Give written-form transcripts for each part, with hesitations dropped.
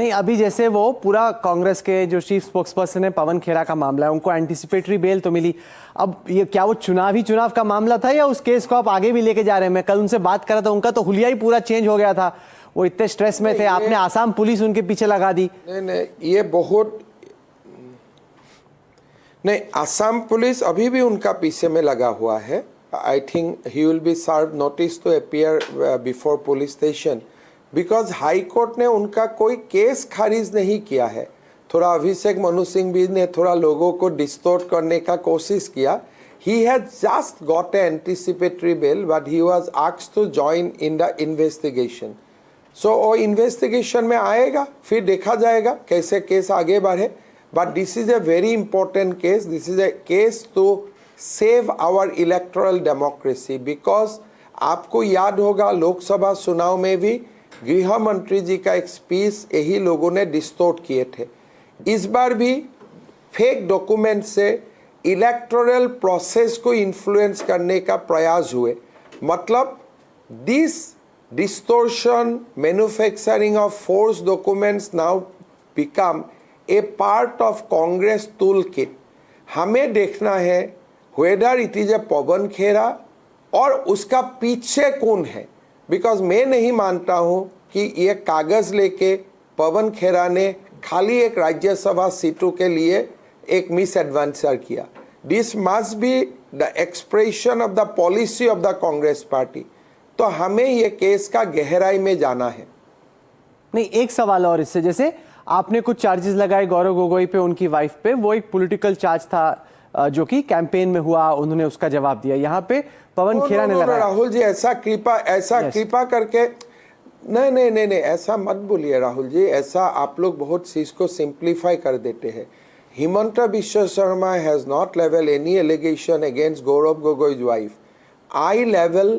नहीं, अभी जैसे वो पूरा कांग्रेस के जो चीफ स्पोक्सपर्सन है पवन खेरा का मामला है, उनको एंटिसिपेटरी बेल तो मिली। अब ये क्या वो चुनाव का मामला था या उस केस को आप आगे भी लेके जा रहे हैं? मैं कल उनसे बात कर रहा था, उनका तो हुलिया ही पूरा चेंज हो गया था, वो इतने स्ट्रेस में थे, आपने आसाम पुलिस उनके पीछे लगा दी। नहीं, ये बहुत नहीं, आसाम पुलिस अभी भी उनका पीछे में लगा हुआ है। I think he will be serve notice to appear before police station, because high court ने उनका कोई केस खारिज नहीं किया है। थोड़ा अभिषेक मनु सिंह भी ने थोड़ा लोगों को डिस्टोर्ट करने का कोशिश किया। He had just got an anticipatory bail, but he was asked to join in the investigation. So वो इन्वेस्टिगेशन में आएगा, फिर देखा जाएगा कैसे केस आगे बढ़े। But this is a very important case. This is a case to save our electoral democracy, because आपको याद होगा लोकसभा चुनाव में भी गृह मंत्री जी का एक स्पीच यही लोगों ने डिस्टोर्ट किए थे। इस बार भी फेक डॉक्यूमेंट से इलेक्टोरल प्रोसेस को इन्फ्लुएंस करने का प्रयास हुए। मतलब this distortion, manufacturing of force documents now become a part of Congress tool kit. हमें देखना है वेदर इट इज ए पवन खेरा और उसका पीछे कौन है, बिकॉज मैं नहीं मानता हूं कि ये कागज लेके पवन खेरा ने खाली एक राज्यसभा सीटों के लिए एक मिस एडवेंचर किया। This must be the expression of the policy of the Congress party. तो हमें ये केस का गहराई में जाना है। नहीं, एक सवाल और इससे, जैसे आपने कुछ चार्जेस लगाए गौरव गोगोई पे, उनकी वाइफ पे, वो एक पॉलिटिकल चार्ज था जो कि कैंपेन में हुआ, उन्होंने उसका जवाब दिया। यहाँ पे पवन खेरा ने लगाया। राहुल जी ऐसा कृपा करके नहीं, ऐसा मत बोलिए राहुल जी। ऐसा आप लोग बहुत चीज को सिंप्लीफाई कर देते हैं। Himanta Biswa Sarma has not level any allegation against Gaurav Gogoi's wife. I level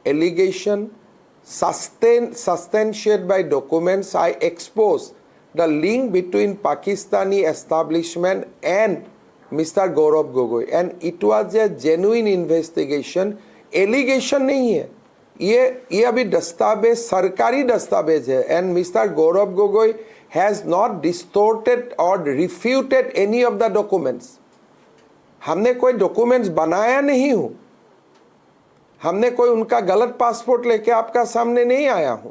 allegation substantiated by documents. I expose the link between Pakistani establishment and Mr. Gaurav Gogoi, and it was a genuine investigation. Allegation नहीं है ये अभी दस्तावेज, सरकारी दस्तावेज है। And mister Gaurav Gogoi has not distorted और refuted any of the documents. हमने कोई डॉक्यूमेंट्स बनाया नहीं हूं, हमने कोई उनका गलत पासपोर्ट लेके आपका सामने नहीं आया हूं।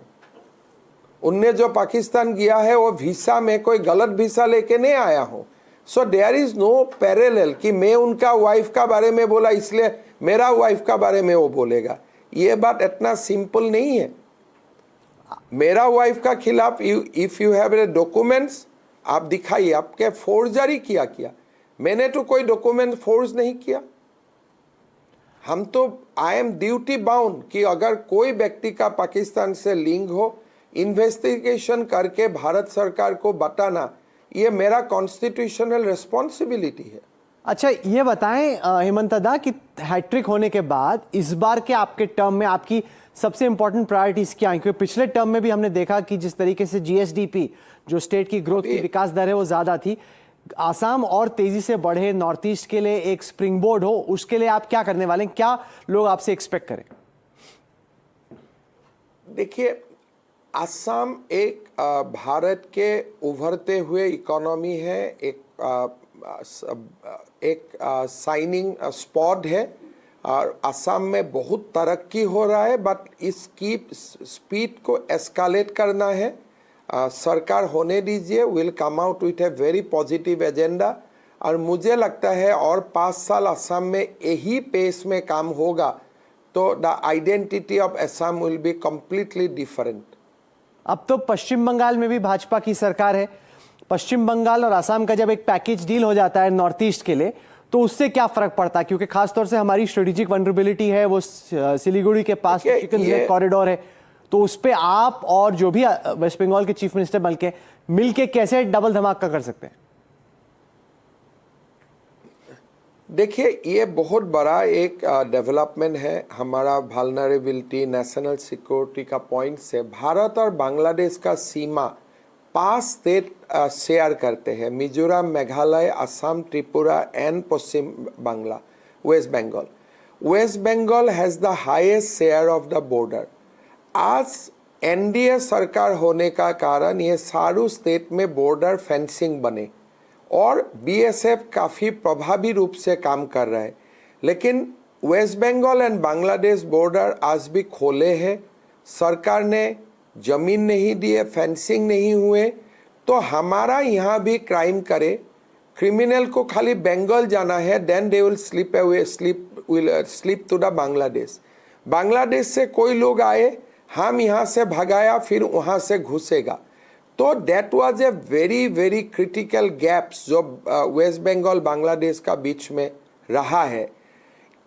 उनने जो पाकिस्तान गया है वो वीसा में कोई गलत वीसा लेके नहीं आया हूं। So there is no parallel कि मैं उनका वाइफ का बारे में बोला इसलिए मेरा वाइफ का बारे में वो बोलेगा। ये बात इतना सिंपल नहीं है। मेरा वाइफ का खिलाफ if you have a documents आप दिखाइए, आपके फोर्जरी किया। मैंने तो कोई डॉक्यूमेंट फोर्ज नहीं किया। हम तो आई एम ड्यूटी बाउंड कि अगर कोई व्यक्ति का पाकिस्तान से लिंक हो, इन्वेस्टिगेशन करके भारत सरकार को बताना, ये मेरा कॉन्स्टिट्यूशनल रिस्पॉन्सिबिलिटी है। अच्छा, ये बताएं हेमंत दा कि हैट्रिक होने के बाद इस बार के आपके टर्म में आपकी सबसे इंपॉर्टेंट प्रायोरिटीज क्या हैं? क्योंकि पिछले टर्म में भी हमने देखा कि जिस तरीके से जीएसडीपी, जो स्टेट की ग्रोथ की विकास दर है, वो ज्यादा थी। आसाम और तेजी से बढ़े, नॉर्थ ईस्ट के लिए एक स्प्रिंग बोर्ड हो, उसके लिए आप क्या करने वाले हैं? क्या लोग आपसे एक्सपेक्ट करें? देखिए, आसाम एक भारत के उभरते हुए इकोनॉमी है, एक साइनिंग स्पॉट है और आसाम में बहुत तरक्की हो रहा है। बट इसकी स्पीड को एस्केलेट करना है। सरकार होने दीजिए, will come out with a very positive agenda. और मुझे लगता है और 5 साल आसाम में यही पेस में काम होगा तो the identity of Assam will be completely different. अब तो पश्चिम बंगाल में भी भाजपा की सरकार है। पश्चिम बंगाल और आसाम का जब एक पैकेज डील हो जाता है नॉर्थ ईस्ट के लिए, तो उससे क्या फर्क पड़ता है? क्योंकि खासतौर से हमारी स्ट्रेटेजिक वनरेबिलिटी है वो सिलीगुड़ी के पास चिकन लेक कॉरिडोर है, तो उस पे आप और जो भी वेस्ट बंगाल के चीफ मिनिस्टर मिलके कैसे डबल धमाका कर सकते हैं? देखिए, ये बहुत बड़ा एक डेवलपमेंट है हमारा वल्नरेबिलिटी, नेशनल सिक्योरिटी का पॉइंट से। भारत और बांग्लादेश का सीमा 5 स्टेट शेयर करते हैं, Mizoram, Meghalaya, Assam, Tripura and Paschim Bangla, West Bengal. West Bengal has the highest share of the border. आज एनडीए सरकार होने का कारण ये सारू स्टेट में बॉर्डर फेंसिंग बने और बीएसएफ काफ़ी प्रभावी रूप से काम कर रहा है, लेकिन West Bengal and Bangladesh border आज भी खोले हैं। सरकार ने जमीन नहीं दी है, फेंसिंग नहीं हुए, तो हमारा यहाँ भी क्राइम करे, क्रिमिनल को खाली बंगाल जाना है, then they will slip to the Bangladesh. Bangladesh से कोई लोग आए, हम यहाँ से भगाया, फिर वहाँ से घुसेगा। तो that was a very very critical gaps जो वेस्ट बंगाल बांग्लादेश का बीच में रहा है।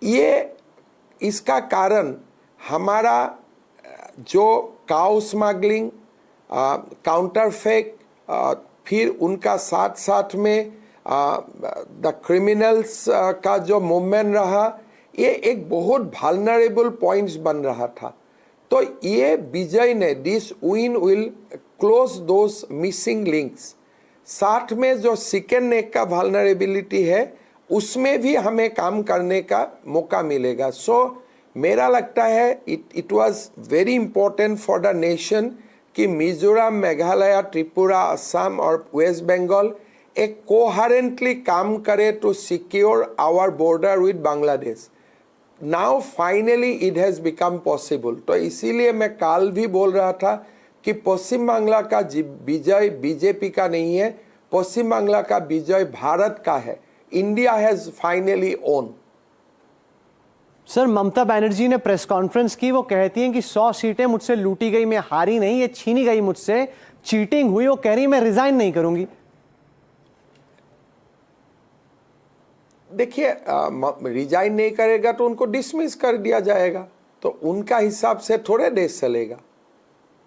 ये इसका कारण हमारा जो काउ स्मगलिंग, काउंटरफेक, फिर उनका साथ साथ में द क्रिमिनल्स का जो मूवमेंट रहा, ये एक बहुत वल्नरेबल पॉइंट्स बन रहा था। तो ये विजय ने this win will close those missing links. साथ में जो सेकेंड नेक का वल्नरेबिलिटी है उसमें भी हमें काम करने का मौका मिलेगा। सो मेरा लगता है it was very important for the nation कि मिजोरम, मेघालय, त्रिपुरा, असम और वेस्ट बंगाल एक कोहेरेंटली काम करे to secure our border with Bangladesh. Now finally it has become possible. तो इसीलिए मैं कल भी बोल रहा था कि पश्चिम बांग्ला का विजय बीजेपी का नहीं है, पश्चिम बांग्ला का विजय भारत का है। India has finally won. Sir, Mamata Banerjee ने प्रेस कॉन्फ्रेंस की, वो कहती हैं कि 100 सीटें मुझसे लूटी गई, मैं हारी नहीं, ये छीनी गई मुझसे, चीटिंग हुई। वो कह रही मैं रिजाइन नहीं करूंगी। देखिए, रिजाइन नहीं करेगा तो उनको डिसमिस कर दिया जाएगा, तो उनका हिसाब से थोड़े देश चलेगा।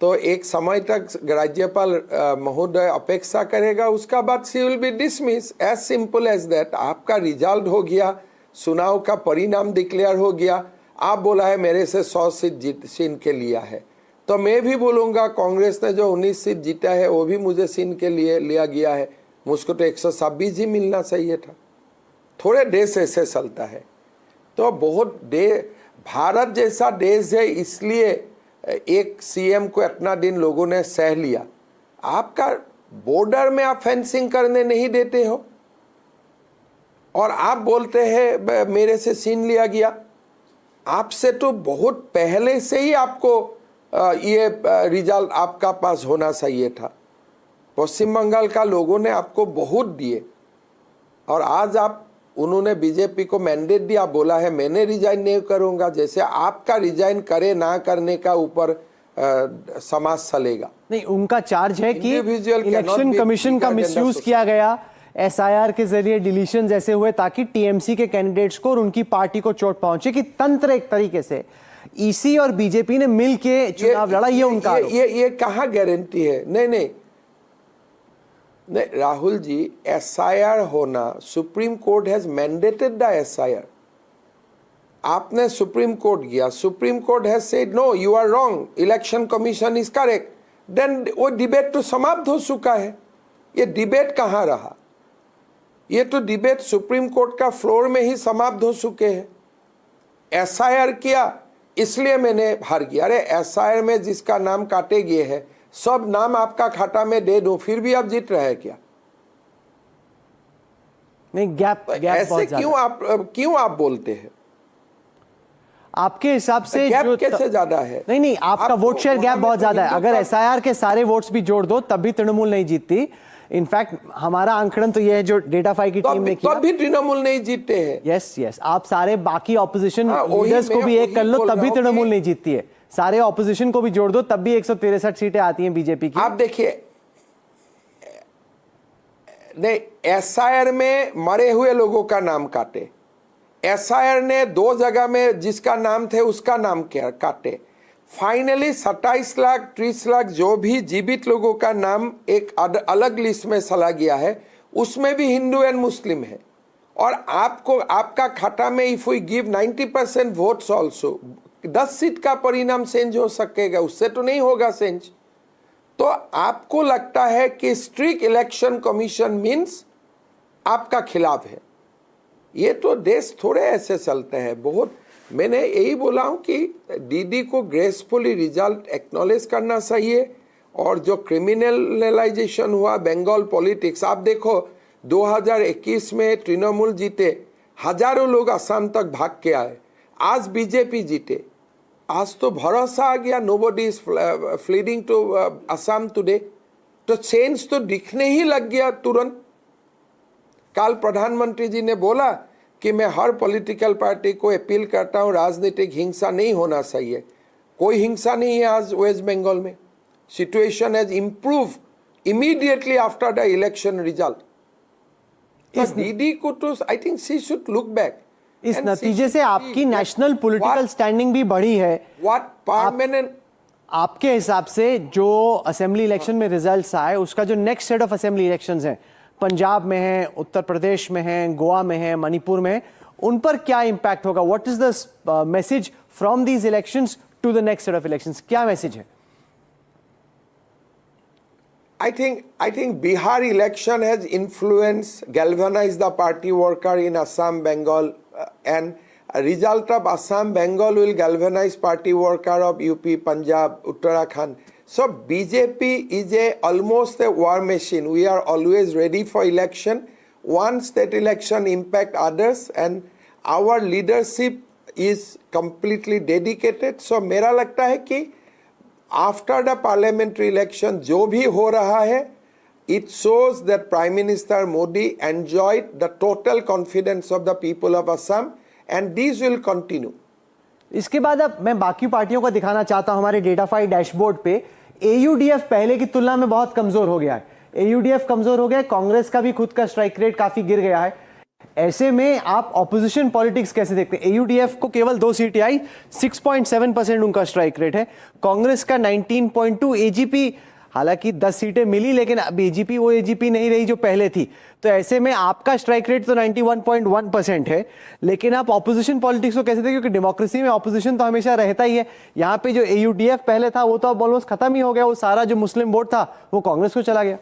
तो एक समय तक राज्यपाल महोदय अपेक्षा करेगा, उसका बाद she will be dismiss, as simple as that. आपका रिजल्ट हो गया, चुनाव का परिणाम डिक्लेयर हो गया, आप बोला है मेरे से 100 सीट छीन के लिया है, तो मैं भी बोलूँगा कांग्रेस ने जो 19 सीट जीता है वो भी मुझे छीन के लिए लिया गया है, मुझको तो 126 ही मिलना चाहिए था। थोड़े देश ऐसे चलता है। तो बहुत भारत जैसा देश है, इसलिए एक सीएम को इतना दिन लोगों ने सह लिया। आपका बॉर्डर में आप फेंसिंग करने नहीं देते हो और आप बोलते हैं मेरे से छीन लिया गया। आपसे तो बहुत पहले से ही आपको ये रिजल्ट आपका पास होना चाहिए था। पश्चिम बंगाल का लोगों ने आपको बहुत दिए और आज आप उन्होंने बीजेपी को मैंडेट दिया, बोला है मैंने रिजाइन नहीं करूंगा। जैसे आपका रिजाइन करे ना करने का ऊपर समाज चलेगा। नहीं, उनका चार्ज है कि Individual cannot election be commission का bigger than the misuse society. किया गया, एसआईआर के जरिए डिलीशन जैसे हुए ताकि टीएमसी के कैंडिडेट्स को और उनकी पार्टी को चोट पहुंचे, कि तंत्र एक तरीके से ईसी और बीजेपी ने मिल के चुनाव लड़ा। ये उनका ये कहाँ गारंटी है? नहीं, राहुल जी, एसआईआर होना, Supreme Court has mandated the SIR. आपने सुप्रीम कोर्ट गया, Supreme Court has said no you are wrong, election commission is correct, then वो डिबेट तो समाप्त हो चुका है। ये डिबेट कहाँ रहा? ये तो डिबेट सुप्रीम कोर्ट का फ्लोर में ही समाप्त हो चुके हैं। एसआईआर किया इसलिए मैंने हार गया। अरे एसआईआर में जिसका नाम काटे गए हैं सब नाम आपका खाता में दे दो, फिर भी आप जीत रहे हैं क्या? नहीं, गैप ऐसे क्यों आप बोलते हैं? आपके हिसाब से गैप कैसे ज्यादा है? नहीं, आपका वोट शेयर गैप बहुत ज्यादा है। अगर एसआईआर के सारे वोट्स भी जोड़ दो तब भी तृणमूल नहीं जीतती। इनफैक्ट हमारा आंकड़न तो यह है जो डेटाफाई की टीम ने किया, तब भी तृणमूल नहीं जीतते हैं। यस, आप सारे बाकी ऑपोजिशन लीडर्स को भी एक कर लो तब भी तृणमूल नहीं जीतती है। सारे ऑपोजिशन को भी जोड़ दो तब भी 163 सीटें आती हैं बीजेपी की। आप देखिए, नहीं, एसआईआर में मरे हुए लोगों का नाम काटे, एसआईआर ने 2 जगह में जिसका नाम थे उसका नाम काटे। फाइनली 27 लाख 30 लाख जो भी जीवित लोगों का नाम एक अलग लिस्ट में चला गया है, उसमें भी हिंदू एंड मुस्लिम है। और आपका खाता में if we give 90% votes also 10 seat का परिणाम चेंज हो सकेगा, उससे तो नहीं होगा चेंज। तो आपको लगता है कि स्ट्रिक्ट इलेक्शन कमीशन मीन्स आपका खिलाफ है। ये तो देश थोड़े ऐसे चलते हैं। बहुत मैंने यही बोला हूं कि डीडी को ग्रेसफुली रिजल्ट एक्नॉलेज करना चाहिए। और जो क्रिमिनलाइजेशन हुआ बंगाल पॉलिटिक्स, आप देखो 2021 में तृणमूल जीते, हजारों लोग असम तक भाग के आए, आज बीजेपी जीते, आज तो भरोसा आ गया, nobody is fleeing to Assam today. तो चेंज तो दिखने ही लग गया तुरंत। कल प्रधानमंत्री जी ने बोला कि मैं हर पॉलिटिकल पार्टी को अपील करता हूं, राजनीतिक हिंसा नहीं होना चाहिए। कोई हिंसा नहीं है आज वेस्ट बंगाल में। Situation has improve immediately after the election result. DD को तो I think she should look back. इस नतीजे से आपकी नेशनल पॉलिटिकल स्टैंडिंग भी बढ़ी है। व्हाट परमानेंट आपके हिसाब से जो असेंबली इलेक्शन में रिजल्ट्स आए, उसका जो next set of assembly elections हैं, पंजाब में है, उत्तर प्रदेश में है, गोवा में है, मणिपुर में है, उन पर क्या इंपैक्ट होगा? What is the message from these elections to the next set of elections? क्या मैसेज है? I think Bihar election has influenced, galvanized the party worker in Assam, Bengal, and a result of Assam, Bengal will galvanize party worker of UP, Punjab, Uttarakhand. So BJP is almost a war machine. We are always ready for election. Once that election impact others, and our leadership is completely dedicated. So मेरा लगता है कि after the parliamentary election जो भी हो रहा है, it shows that prime minister Modi enjoyed the total confidence of the people of Assam, and this will continue. इसके बाद अब मैं बाकी पार्टियों को दिखाना चाहता हूं हमारे डेटाफाई डैशबोर्ड पे। एयूडीएफ पहले की तुलना में बहुत कमजोर हो गया है। एयूडीएफ कमजोर हो गया है, कांग्रेस का भी खुद का स्ट्राइक रेट काफी गिर गया है। ऐसे में आप ऑपोजिशन पॉलिटिक्स कैसे देखते हैं? एयूडीएफ को केवल 2 सीटें आई, 6.7% उनका स्ट्राइक रेट है। कांग्रेस का 19.2, एजीपी हालांकि 10 सीटें मिली, लेकिन अब एजीपी वो एजीपी नहीं रही जो पहले थी। तो ऐसे में आपका स्ट्राइक रेट तो 91.1% है, लेकिन आप ऑपोजिशन पॉलिटिक्स को कैसे देखते हैं? क्योंकि डेमोक्रेसी में ऑपोजिशन तो हमेशा रहता ही है। यहाँ पे जो एयूडीएफ पहले था वो तो अब ऑलमोस्ट खत्म ही हो गया। वो सारा जो मुस्लिम वोट था वो कांग्रेस को चला गया।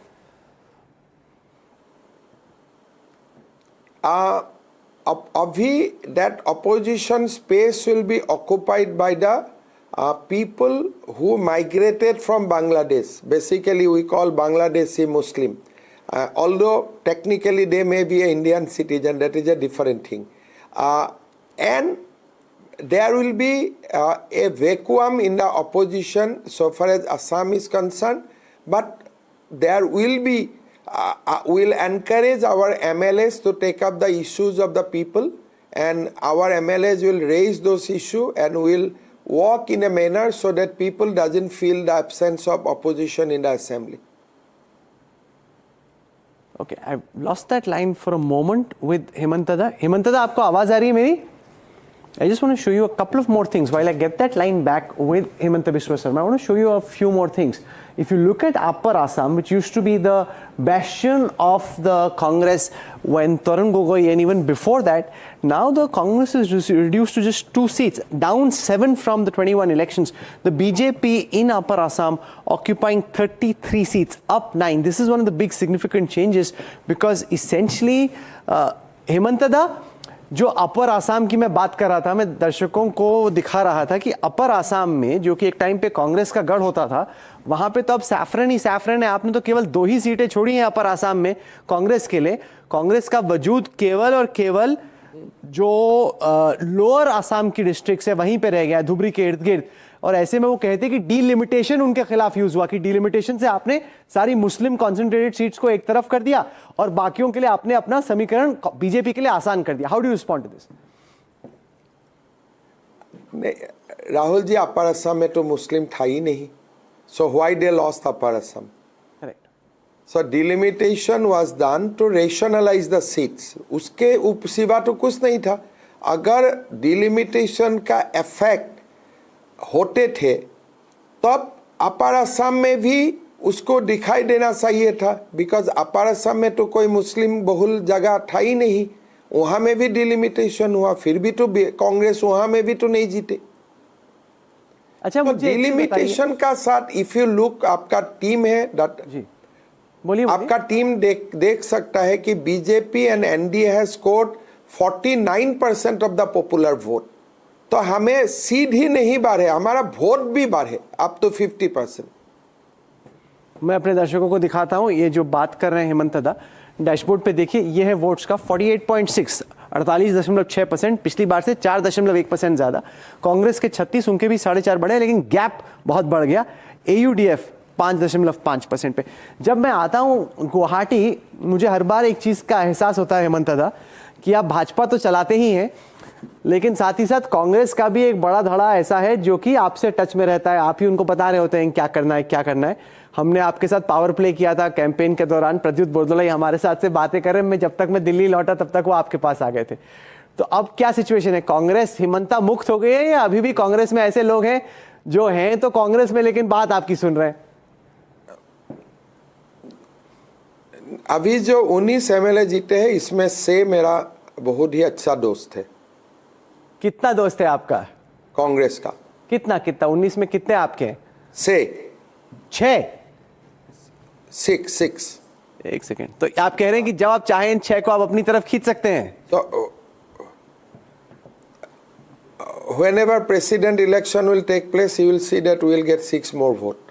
अभी that opposition space will be occupied by the people who migrated from Bangladesh. Basically, we call Bangladeshi Muslim. Although technically they may be an Indian citizen, that is a different thing. And there will be a vacuum in the opposition so far as Assam is concerned, but there will be will encourage our MLAs to take up the issues of the people, and our MLAs will raise those issues and will work in a manner so that people doesn't feel the absence of opposition in the assembly. Okay, I've lost that line for a moment with Hemantada. Hemantada, आपको आवाज आ रही है मेरी? I just want to show you a couple of more things while I get that line back with Hemanta Biswa Sarma. I want to show you a few more things. If you look at Upper Assam, which used to be the bastion of the Congress when Tarun Gogoi and even before that, now the Congress is reduced to just 2 seats, down 7 from the 21 elections. The BJP in Upper Assam occupying 33 seats, up 9. This is one of the big significant changes because essentially, Hemantada, जो अपर आसाम की मैं बात कर रहा था, मैं दर्शकों को दिखा रहा था कि अपर आसाम में जो कि एक टाइम पे कांग्रेस का गढ़ होता था, वहां पे तो अब सैफरन ही सैफरन है। आपने तो केवल 2 ही सीटें छोड़ी हैं अपर आसाम में कांग्रेस के लिए। कांग्रेस का वजूद केवल और केवल जो लोअर आसाम की डिस्ट्रिक्ट है वहीं पे रह गया, धुबरी के इर्द गिर्द। और ऐसे में वो कहते हैं कि डीलिमिटेशन उनके खिलाफ यूज हुआ, कि डीलिमिटेशन से आपने सारी मुस्लिम कॉन्सेंट्रेटेड सीट्स को एक तरफ कर दिया और बाकियों के लिए आपने अपना समीकरण बीजेपी के लिए आसान कर दिया। How do you respond to this? Rahul ji, upper Assam में तो मुस्लिम था ही नहीं, so why they lost upper Assam? Correct. So delimitation was done to rationalise the seats. उसके सिवा तो कुछ नहीं था। अगर डिलिमिटेशन का इफेक्ट होते थे तब अपर असम में भी उसको दिखाई देना चाहिए था, बिकॉज अपर असम में तो कोई मुस्लिम बहुल जगह था ही नहीं, वहां में भी डिलिमिटेशन हुआ, फिर भी तो कांग्रेस वहां में भी तो नहीं जीते। अच्छा, तो डिलिमिटेशन का साथ इफ यू लुक, आपका टीम है जी, बोलिए। आपका टीम देख सकता है कि BJP and NDA has scored 49% of the popular vote. तो हमें सीट ही नहीं बढ़े, हमारा वोट भी बढ़े अप टू 50%। मैं अपने दर्शकों को दिखाता हूं, ये जो बात कर रहे हैं हेमंत दा, डैशबोर्ड पे देखिए, ये है वोट्स का 48.6, 48.6%, पिछली बार से 4.1% ज्यादा। कांग्रेस के 36, उनके भी 4.5 बढ़े, लेकिन गैप बहुत बढ़ गया। AUDF 5.5% पे। जब मैं आता हूं गुवाहाटी, मुझे हर बार एक चीज का एहसास होता है हेमंत दा, कि आप भाजपा तो चलाते ही हैं, लेकिन साथ ही साथ कांग्रेस का भी एक बड़ा धड़ा ऐसा है जो कि आपसे टच में रहता है, आप ही उनको बता रहे होते हैं क्या करना है क्या करना है। हमने आपके साथ पावर प्ले किया था कैंपेन के दौरान, प्रद्युत बोरदोलाई हमारे साथ से बातें कर रहे हैं, मैं जब तक मैं दिल्ली लौटा तब तक वो आपके पास आ गए थे। तो अब क्या सिचुएशन है, कांग्रेस हिमंता मुक्त हो गई है या अभी भी कांग्रेस में ऐसे लोग हैं जो हैं तो कांग्रेस में लेकिन बात आपकी सुन रहे हैं? अभी जो 19 MLA जीते हैं, इसमें से मेरा बहुत ही अच्छा दोस्त है। कितना दोस्त है आपका कांग्रेस का? कितना 19 में कितने आपके हैं? 6। 6। एक सेकेंड, तो आप कह रहे हैं कि जब आप चाहें इन 6 को आप अपनी तरफ खींच सकते हैं? तो whenever president election will take place, you will see that we will get 6 more votes.